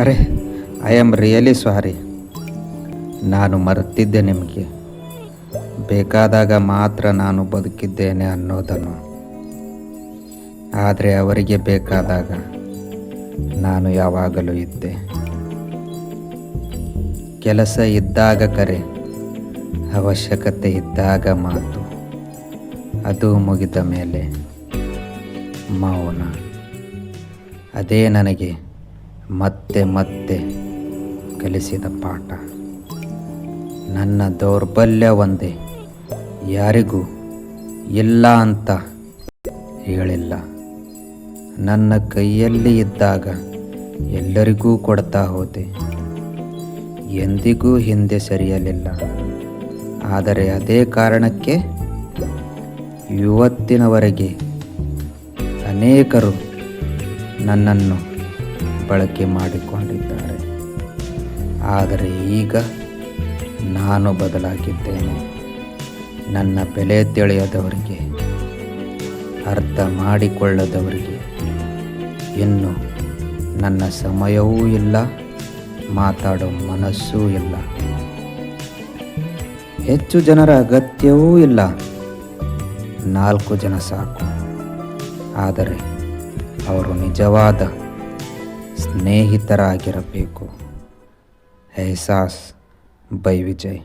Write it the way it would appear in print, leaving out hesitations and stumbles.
ಅರೆ, I am really sorry. ನಾನು ಮರೆತಿದ್ದೆ ನಿಮಗೆ. ಬೇಕಾದಾಗ ಮಾತ್ರ ನಾನು ಬದುಕಿದ್ದೇನೆ ಅನ್ನೋದನ್ನು. ಆದರೆ ಅವರಿಗೆ ಬೇಕಾದಾಗ ನಾನು ಯಾವಾಗಲೂ ಇದ್ದೆ. ಕೆಲಸ ಇದ್ದಾಗ ಕರೆ, ಅವಶ್ಯಕತೆ ಇದ್ದಾಗ ಮಾತು, ಅದು ಮುಗಿದ ಮೇಲೆ ಮೌನ. ಅದೇ ನನಗೆ ಮತ್ತೆ ಮತ್ತೆ ಕಲಿಸಿದ ಪಾಠ. ನನ್ನ ದೌರ್ಬಲ್ಯ ಒಂದೇ, ಯಾರಿಗೂ ಇಲ್ಲ ಅಂತ ಹೇಳಿಲ್ಲ. ನನ್ನ ಕೈಯಲ್ಲಿ ಇದ್ದಾಗ ಎಲ್ಲರಿಗೂ ಕೊಡ್ತಾ ಹೋದೆ. ಎಂದಿಗೂ ಹಿಂದೆ ಸರಿಯಲಿಲ್ಲ. ಆದರೆ ಅದೇ ಕಾರಣಕ್ಕೆ ಇವತ್ತಿನವರೆಗೆ ಅನೇಕರು ನನ್ನನ್ನು ಬಳಕೆ ಮಾಡಿಕೊಂಡಿದ್ದಾರೆ. ಆದರೆ ಈಗ ನಾನು ಬದಲಾಗಿದ್ದೇನೆ. ನನ್ನ ಬೆಲೆ ತಿಳಿಯದವರಿಗೆ, ಅರ್ಥ ಮಾಡಿಕೊಳ್ಳದವರಿಗೆ ಇನ್ನು ನನ್ನ ಸಮಯವೂ ಇಲ್ಲ, ಮಾತಾಡೋ ಮನಸ್ಸೂ ಇಲ್ಲ. ಹೆಚ್ಚು ಜನರ ಅಗತ್ಯವೂ ಇಲ್ಲ, 4 ಜನ ಸಾಕು. ಆದರೆ ಅವರು ನಿಜವಾದ ಸ್ನೇಹಿತರಾಗಿರಬೇಕು. ಎಹ್ಸಾಸ್ ಬೈ ವಿಜಯ್.